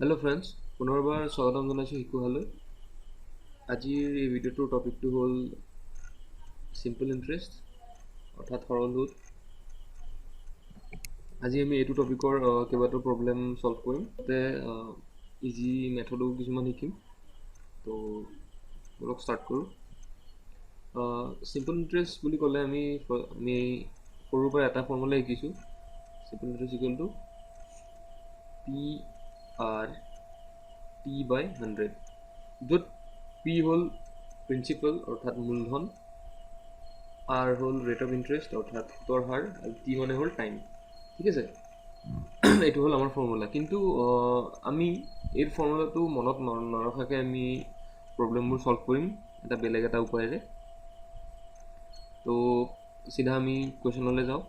Hello' friends, পুনৰবাৰ স্বাগতম জনাইছোঁ শিশুহালৈ। আজিৰ এই ভিডিঅ'টোৰ টপিকটো হ'ল চিম্পল ইণ্টাৰেষ্ট অৰ্থাৎ সৰল সুদ। আজি আমি এইটো টপিকৰ কেইবাটাও প্ৰব্লেম ছল্ভ কৰিম, তাতে ইজি মেথডো কিছুমান শিকিম। তো অলপ ষ্টাৰ্ট কৰোঁ। চিম্পল ইণ্টাৰেষ্ট বুলি ক'লে আমি সৰুৰ পৰা এটা ফৰ্মুলা শিকিছোঁ। Simple interest equal to PR/T/100, য'ত P হ'ল প্ৰিন্সিপাল অৰ্থাৎ মূলধন, R হ'ল ৰেট অফ ইণ্টাৰেষ্ট অৰ্থাৎ সুতৰ হাৰ, আৰু T মানে হ'ল টাইম। ঠিক আছে, এইটো হ'ল আমাৰ ফৰ্মুলা। কিন্তু আমি এই ফৰ্মুলাটো মনত নৰখাকৈ আমি প্ৰব্লেমবোৰ ছল্ভ কৰিম এটা বেলেগ এটা উপায়েৰে। তো চিধা আমি কুৱেশ্যনলৈ যাওঁ।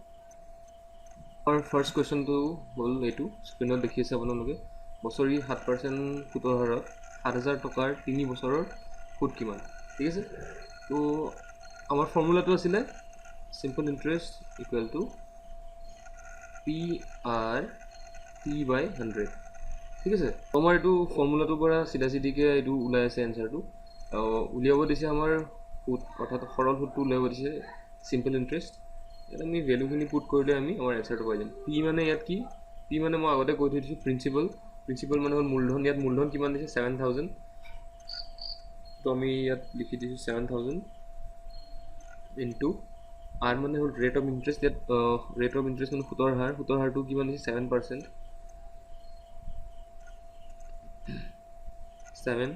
আমাৰ ফাৰ্ষ্ট কুৱেশ্যনটো হ'ল এইটো, স্ক্ৰীণত দেখি আছে আপোনালোকে। বছৰি 7% সুতৰ হাৰত 7,000 টকাৰ 3 বছৰৰ সুদ কিমান? ঠিক আছে, তো আমাৰ ফৰ্মুলাটো আছিলে simple interest equal to PR/T/100। ঠিক আছে, আমাৰ এইটো ফৰ্মুলাটোৰ পৰা চিধা চিধিকৈ এইটো ওলাই আছে এনচাৰটো। উলিয়াব দিছে আমাৰ সুদ অৰ্থাৎ সৰল সুদটো উলিয়াব দিছে চিম্পল ইণ্টাৰেষ্ট। ইয়াত আমি ভেলুখিনি পুট কৰিলে আমি আমাৰ এনচাৰটো পাই যাম। পি মানে ইয়াত কি? পি মানে মই আগতে কৈ থৈ দিছোঁ প্ৰিন্সিপাল মানে হ'ল মূলধন। ইয়াত মূলধন কিমান দিছে? 7,000। তো আমি ইয়াত লিখি দিছোঁ 7,000 ইনটু আৰ মানে হ'ল ৰেট অফ ইণ্টাৰেষ্ট। ইয়াত ৰেট অফ ইণ্টাৰেষ্ট মানে সুতৰ হাৰটো কিমান দিছে? 7%। 7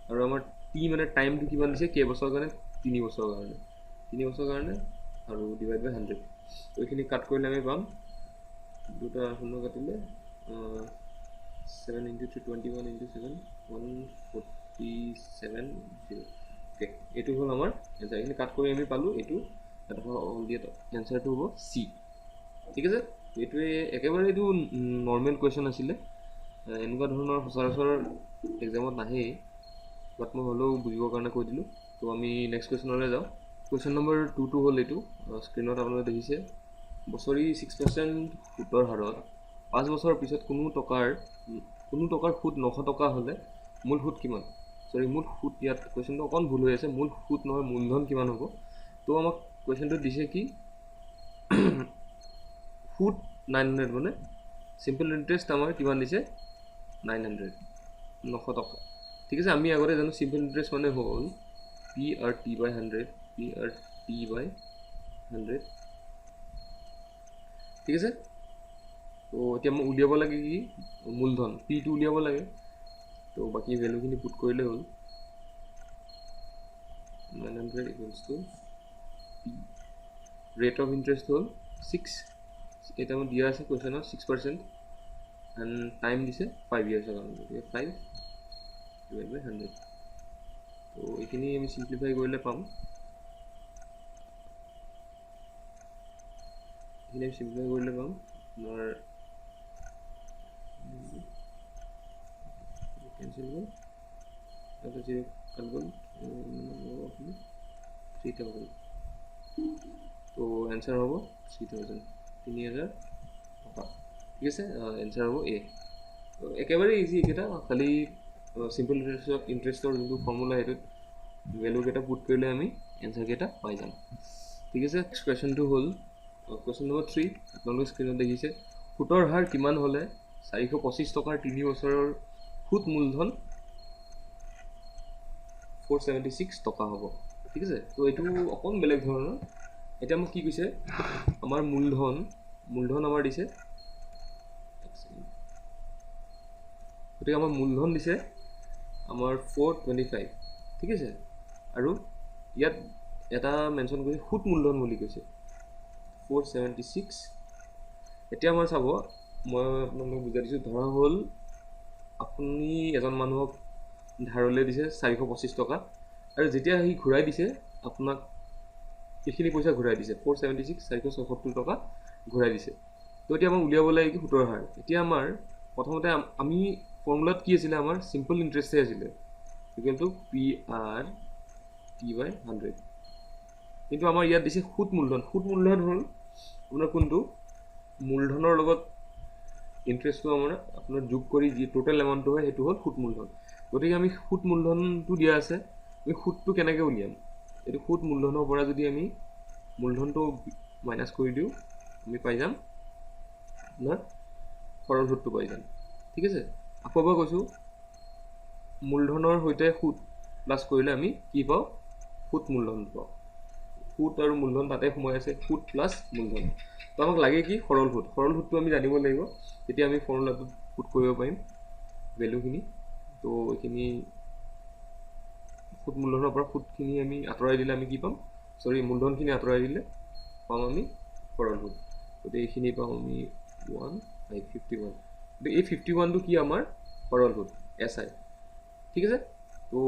আৰু আমাৰ টি মানে টাইমটো কিমান দিছে? কেইবছৰৰ কাৰণে? 3 বছৰৰ কাৰণে। 3 বছৰৰ কাৰণে আৰু ডিভাইড বাই 100। তো এইখিনি কাট কৰিলে আমি পাম, দুটা শূন্য কাটিলে 7 × 3 21 × 7 147 0। অ'কে, এইটো হ'ল আমাৰ এনচাৰ। এইখিনি কাট কৰি আমি পালোঁ এইটো এনচাৰটো হ'ব চি। ঠিক আছে, এইটোৱে একেবাৰে এইটো নৰ্মেল কুৱেশ্যন আছিলে। এনেকুৱা ধৰণৰ সচৰাচৰ এক্সামত নাহেই, বাট মই হ'লেও বুজিবৰ কাৰণে কৈ দিলোঁ। তো আমি নেক্সট কুৱেশ্যনলৈ যাওঁ। কুৱেশ্যন নম্বৰ 2টো হ'ল এইটো, স্ক্ৰীণত আপোনালোকে দেখিছে। বছৰি 6% সুতৰ হাৰত 5 বছৰৰ পিছত কোনো টকাৰ সুদ 900 টকা হ'লে মূল সুদ কিমান? মূল সুদ, ইয়াত কুৱেশ্যনটো অকণ ভুল হৈ আছে, মূল সুদ নহয় মূলধন কিমান হ'ব? তো আমাক কুৱেশ্যনটো দিছে কি সুদ 900, মানে চিম্পল ইণ্টাৰেষ্ট আমাৰ কিমান দিছে? 900 টকা। ঠিক আছে, আমি আগতে জানো চিম্পল ইণ্টাৰেষ্ট মানে হ'ল PR/T/100। PR/T/100। ঠিক আছে, তো এতিয়া মই উলিয়াব লাগে কি? মূলধন পিটো উলিয়াব লাগে। তো বাকী ভেলুখিনি পুট কৰিলে হ'ল 900 equals to P. Rate of interest হ'ল 6, এটা মই দিয়া আছে কুৱেশ্যনত 6%, এণ্ড টাইম দিছে 5 years কাৰণে, গতিকে 5 ডিভাইড বাই 100। তো এইখিনি আমি চিম্প্লিফাই কৰিলে পাম, আপোনাৰ কেঞ্চেল হ'ল, এটা 0 কাট গ'ল, 3,000। তো এনচাৰ হ'ব 3,000, 3,000 টকা। ঠিক আছে, এনচাৰ হ'ব এ। একেবাৰে ইজি এইকেইটা, খালি চিম্পল ইণ্টাৰেষ্টৰ যোনটো ফৰ্মুলা সেইটোত ভেলুকেইটা পুট কৰিলে আমি এনচাৰকেইটা পাই যাম। ঠিক আছে, নেক্সট কুৱেশ্যনটো হ'ল কুৱেশ্যন নম্বৰ 3, আপোনালোকে স্ক্ৰীণত দেখিছে। সুতৰ হাৰ কিমান হ'লে 425 টকাৰ 3 বছৰৰ সুদ মূলধন 476 টকা হ'ব? ঠিক আছে, তো এইটো অকণ বেলেগ ধৰণৰ। এতিয়া মোক কি কৈছে, আমাৰ মূলধন আমাৰ দিছে, গতিকে আমাৰ মূলধন দিছে আমাৰ 425। ঠিক আছে, আৰু ইয়াত এটা মেনশ্যন কৰিছে সুদ মূলধন বুলি কৈছে 476। এতিয়া মই চাব, মই আপোনালোকক বুজাই দিছোঁ। ধৰা হ'ল আপুনি এজন মানুহক ধাৰলৈ দিছে 425 টকা, আৰু যেতিয়া সি ঘূৰাই দিছে আপোনাক এইখিনি পইচা ঘূৰাই দিছে, 476, 476 টকা ঘূৰাই দিছে। তো এতিয়া আমাক উলিয়াব লাগে কি? সুতৰ হাৰ। এতিয়া আমাৰ প্ৰথমতে আমি ফৰ্মুলাত কি আছিলে? আমাৰ চিম্পল ইণ্টাৰেষ্টে আছিলে, ইকুৱেল টু PR/T/100। কিন্তু আমাৰ ইয়াত দিছে সুদ মূলধন। সুদ মূলধন হ'ল আপোনাৰ কোনটো? মূলধনৰ লগত ইণ্টাৰেষ্টটো আমাৰ আপোনাৰ যোগ কৰি যি টোটেল এমাউণ্টটো হয় সেইটো হ'ল সুত মূলধন। গতিকে আমি সুত মূলধনটো দিয়া আছে, আমি সুতটো কেনেকৈ উলিয়াম? এইটো সুত মূলধনৰ পৰা যদি আমি মূলধনটো মাইনাছ কৰি দিওঁ, আমি পাই যাম আপোনাৰ সৰল সুতটো পাই যাম। ঠিক আছে, আকৌ এবাৰ কৈছোঁ, মূলধনৰ সৈতে সুত প্লাছ কৰিলে আমি কি পাওঁ? সুত মূলধন পাওঁ। সুত আৰু মূলধন তাতে সোমাই আছে, সুত প্লাছ মূলধন। তো আমাক লাগে কি? সৰল সুত। সৰল সুতটো আমি জানিব লাগিব, তেতিয়া আমি ফৰ্মুলাটোত পুট কৰিব পাৰিম ভেলুখিনি। তো এইখিনি সুত মূলধনৰ পৰা সুতখিনি আমি আঁতৰাই দিলে আমি কি পাম? মূলধনখিনি আঁতৰাই দিলে পাম আমি সৰল সুত। গতিকে এইখিনি পাম আমি 1,551। গতিকে এই 51টো কি? আমাৰ সৰল সুত, SI। ঠিক আছে, তো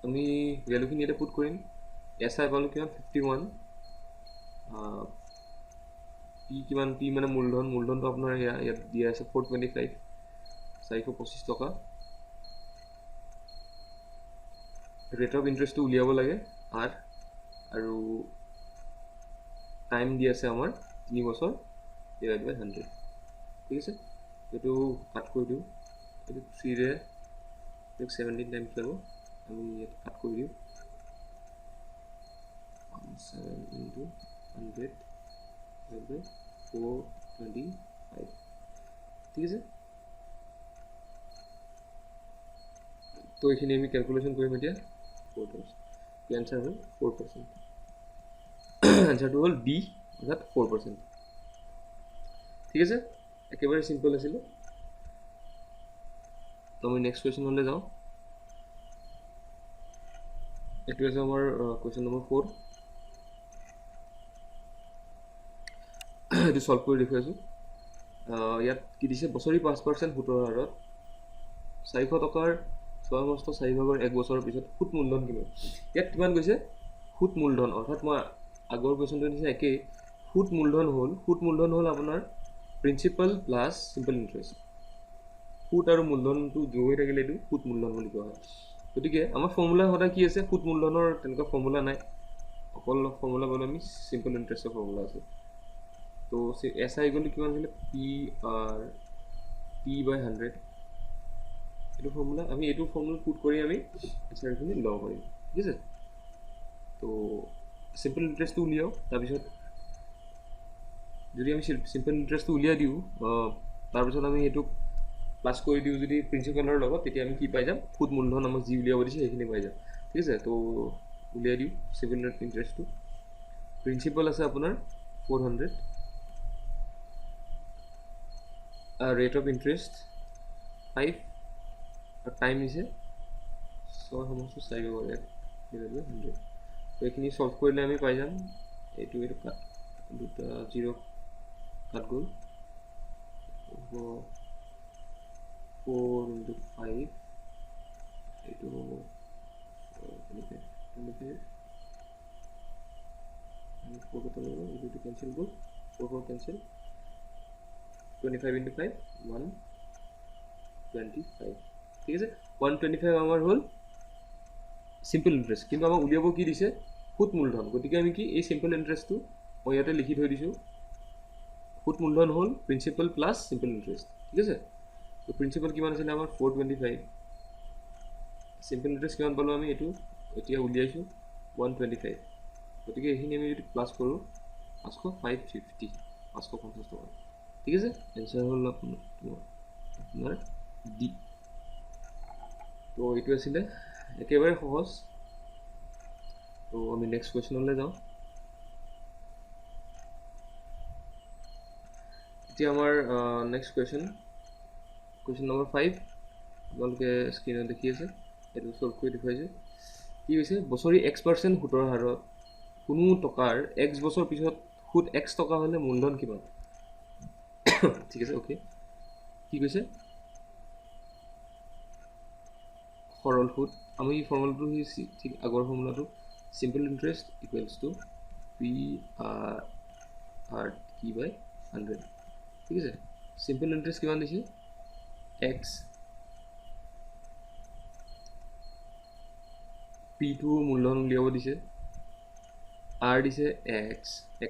আমি ভেলুখিনি এতিয়া পুট কৰিম। SI পালোঁ কিমান? 51। পি কিমান? পি মানে মূলধন। মূলধনটো আপোনাৰ ইয়াত দিয়া আছে 425, 425 টকা। ৰেট অফ ইণ্টাৰেষ্টটো উলিয়াব লাগে R, আৰু টাইম দি আছে আমাৰ 3 বছৰ ডিভাইড বাই 100। ঠিক আছে, এইটো কাট কৰি দিওঁ। এইটো 3ৰে 17 টাইমছ যাব, আমি ইয়াত কাট কৰি দিওঁ। 7 into 100 divided by 425। ঠিক আছে, তো এইখিনি আমি কেলকুলেশ্যন কৰিম এতিয়া। 4 times এনচাৰ হ'ল 4%। এনচাৰটো হ'ল বি, অৰ্থাৎ 4%। ঠিক আছে, একেবাৰে চিম্পল আছিলে। তো আমি নেক্সট কুৱেশ্যনলৈ যাওঁ। এইটো আছে আমাৰ কুৱেশ্যন নম্বৰ 4। এইটো সলভ কৰি দেখুৱাইছোঁ। ইয়াত কি দিছে? বছৰি 5% সুতৰ হাৰত 400 টকাৰ 6 মাস্ত 4 ভাগৰ 1 বছৰৰ পিছত সুত মূলধন কিমান? ইয়াত কিমান কৈছে? সুত মূলধন, অৰ্থাৎ মই আগৰ কুৱেশ্যনটো দিছে একেই। সুত মূলধন হ'ল আপোনাৰ প্ৰিন্সিপাল প্লাছ চিম্পল ইণ্টাৰেষ্ট। সুত আৰু মূলধনটো যোগ হৈ থাকিলে এইটো সুত মূলধন বুলি কোৱা হয়। গতিকে আমাৰ ফৰ্মুলা সদায় কি আছে? সুত মূলধনৰ তেনেকুৱা ফৰ্মুলা নাই, অকল ফৰ্মুলা পালোঁ আমি চিম্পল ইণ্টাৰেষ্টৰ ফৰ্মুলা আছে। তো SI ইকুৱেল টু কিমান আছিলে? P/100। এইটো ফৰ্মুলা, আমি এইটো ফৰ্মুলা পুট কৰি আমি এনচাৰখিনি ল'ব পাৰিম। ঠিক আছে, তো চিম্পল ইণ্টাৰেষ্টটো উলিয়াওঁ। তাৰপিছত যদি আমি চিম্পল ইণ্টাৰেষ্টটো উলিয়াই দিওঁ, তাৰপিছত আমি এইটোক প্লাছ কৰি দিওঁ যদি প্ৰিন্সিপালৰ লগত, তেতিয়া আমি কি পাই যাম? সুত মূলধন আমাক যি উলিয়াব দিছে সেইখিনি পাই যাম। ঠিক আছে, তো উলিয়াই দিওঁ চিম্পল ইণ্টাৰেষ্টটো। প্ৰিন্সিপাল আছে আপোনাৰ 400, ৰেট অফ ইণ্টাৰেষ্ট 5, আৰু টাইম দিছে 6 সমস্ত 4 ভাগৰ 1 ডিভাইড বাই 100। তো এইখিনি সলভ কৰিলে আমি পাই যাম, এইটো কাট, দুটা 0 কাট গ'ল, 4 into 5, এইটো 25, 4 কেঞ্চেল গ'ল, 4 কেঞ্চেল, 25 into 5 125। ঠিক আছে, 125 আমাৰ হ'ল চিম্পল ইণ্টাৰেষ্ট, কিন্তু আমাক উলিয়াব কি দিছে? সুত মূলধন। গতিকে আমি কি এই চিম্পল ইণ্টাৰেষ্টটো মই ইয়াতে লিখি থৈ দিছোঁ। সুত মূলধন হ'ল প্ৰিন্সিপাল প্লাছ চিম্পল ইণ্টাৰেষ্ট। ঠিক আছে, তো প্ৰিন্সিপাল কিমান আছিলে আমাৰ? 425। চিম্পল ইণ্টাৰেষ্ট কিমান পালোঁ আমি? এইটো এতিয়া উলিয়াইছোঁ 125। গতিকে এইখিনি আমি যদি প্লাছ কৰোঁ 550, 550 টকা। ঠিক আছে, এনচাৰ হ'ল আপোনাৰ ডি। তো এইটো আছিলে একেবাৰে সহজ। তো আমি নেক্সট কুৱেশ্যনলৈ যাওঁ। এতিয়া আমাৰ নেক্সট কুৱেশ্যন নম্বৰ 5 আপোনালোকে স্ক্ৰীনত দেখি আছে, এইটো সলভ কৰি দেখুৱাইছোঁ। কি হৈছে? বছৰি X% সুতৰ হাৰত কোনো টকাৰ X বছৰ পিছত সুত X টকা হ'লে মূলধন কিমান? ঠিক আছে, অ'কে। কি কৈছে? সৰল সুত। আমি ফৰ্মুলাটো ঠিক আগৰ ফৰ্মুলাটো, simple interest equals to P/100। ঠিক আছে, চিম্পল ইণ্টাৰেষ্ট কিমান দিছে? X, P2 মূলধন উলিয়াব দিছে, R দিছে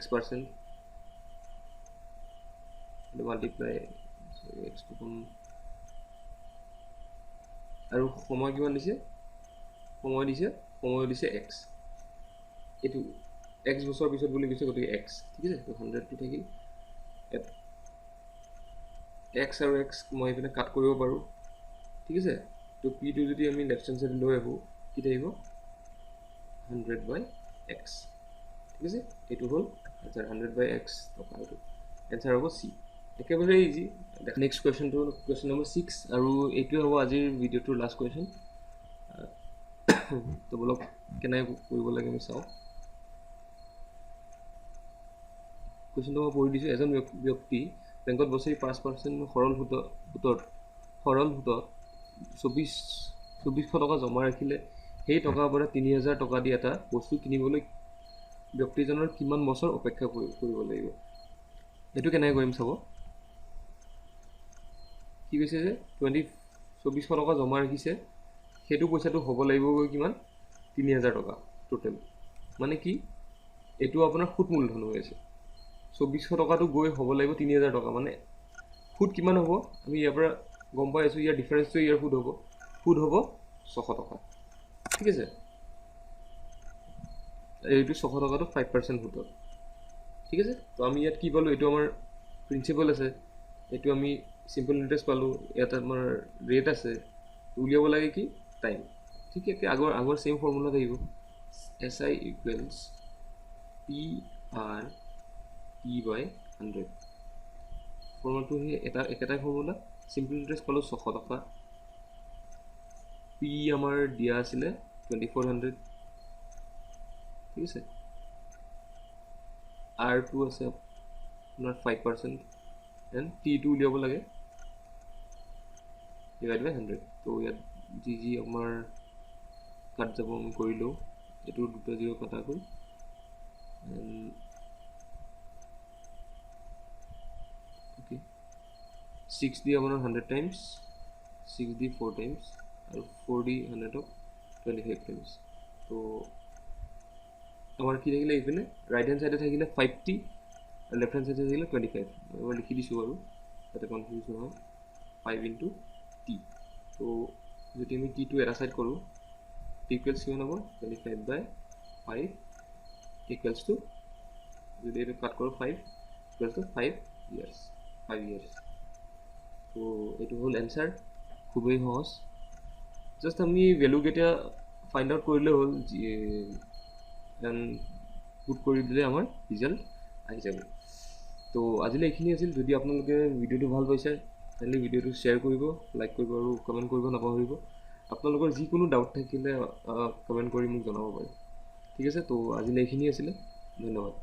X%, মাল্টিপ্লাই এক্সটো কম আৰু সময় কিমান দিছে সময় দিছে এক্স এইটো এক্স বছৰ পিছত বুলি কৈছে গতিকে এক্স ঠিক আছে তো 100টো থাকিল এক্স আৰু এক্স মই এইপিনে কাট কৰিব পাৰোঁ ঠিক আছে তো পিটো যদি আমি লেফ্ট হেণ্ড চাইড লৈ আহোঁ কি থাকিব 100/x ঠিক আছে এইটো হ'ল আনসাৰ 100/x টকা এইটো এনসাৰ হ'ব চি একেবাৰে ইজি নেক্সট কুৱেশ্যনটো কুৱেশ্যন নম্বৰ 6 আৰু এইটোৱে হ'ব আজিৰ ভিডিঅ'টোৰ লাষ্ট কুৱেশ্যন তো বলক কেনেকৈ কৰিব লাগে আমি চাওঁ কুৱেশ্যনটো মই পঢ়ি দিছোঁ এজন ব্যক্তি বেংকত বছৰি 5% সৰল সুতত 2400 টকা জমা ৰাখিলে সেই টকাৰ পৰা 3000 টকা দি এটা বস্তু কিনিবলৈ ব্যক্তিজনৰ কিমান বছৰ অপেক্ষা কৰিব লাগিব এইটো কেনেকৈ কৰিম চাব কি কৈছে যে 2400 টকা জমা ৰাখিছে সেইটো পইচাটো হ'ব লাগিব কিমান 3000 টকা টোটেল মানে কি এইটো আপোনাৰ সুত মূলধন হৈ আছে 2400 টকাটো গৈ হ'ব লাগিব 3000 টকা মানে সুত কিমান হ'ব আমি ইয়াৰ পৰা গম পাই আছোঁ ইয়াৰ ডিফাৰেন্সটো ইয়াৰ সুত হ'ব 600 টকা ঠিক আছে এইটো 600 টকাটো 5% সুতত ঠিক আছে তো আমি ইয়াত কি পালোঁ এইটো আমাৰ প্ৰিন্সিপাল আছে এইটো আমি সিম্পল ইন্টাৰেস্ট পালোঁ ইয়াত আমাৰ ৰেট আছে উলিয়াব লাগে কি টাইম ঠিক আছে আগৰ সেম ফৰ্মুলা থাকিব SI ইকুৱেলছ PR T/100 ফৰ্মুলাটো একেটাই ফৰ্মুলা সিম্পল ইন্টাৰেস্ট পালোঁ 600 টকা P আমাৰ দিয়া আছিলে 2400 ঠিক আছে R2 আছে আপোনাৰ 5% and T2 উলিয়াব লাগে divided by 100 তো ইয়াত যি আমাৰ কাট যাব আমি কৰিলো এটো দুটা জিৰো কাটা গ'ল ওকে 6 দি আপোনাৰ 100 টাইমস 6 দি 4 টাইমস আৰু 4 দি 100 অফ 25 টাইমস তো আমাৰ কি থাকিলে ইপিনে ৰাইট হ্যান্ড সাইডে থাকিলে 5t আৰু লেফট হ্যান্ড সাইডে থাকিলে 25 মই লিখি দিছো আৰু তাতে কনফিউজন হয় 5 into t তো যদি আমি t টো এটা সাইড কৰো t equals কিমান হ'ব 25/5 equals to যদি এটা কাট কৰো 5 equals to 5 years তো এটো হল आंसर খুবই সহজ জাস্ট আমি ভ্যালু কেটা ফাইন্ড আউট কৰিলে হল দেন পুট কৰি দিলে আমাৰ ৰিজাল্ট আহি যাব তো আজিলৈ এইখিনি আছিল যদি আপোনালোকে ভিডিওটো ভাল পাইছে তেন্তে ভিডিওটো শেয়াৰ কৰিব লাইক কৰিব আৰু কমেন্ট কৰিব নাপাহৰিব আপোনালোকৰ যি কোনো ডাউট থাকিলে কমেন্ট কৰি মোক জনাব পাৰে ঠিক আছে তো আজিলৈ এইখিনি আছিল ধন্যবাদ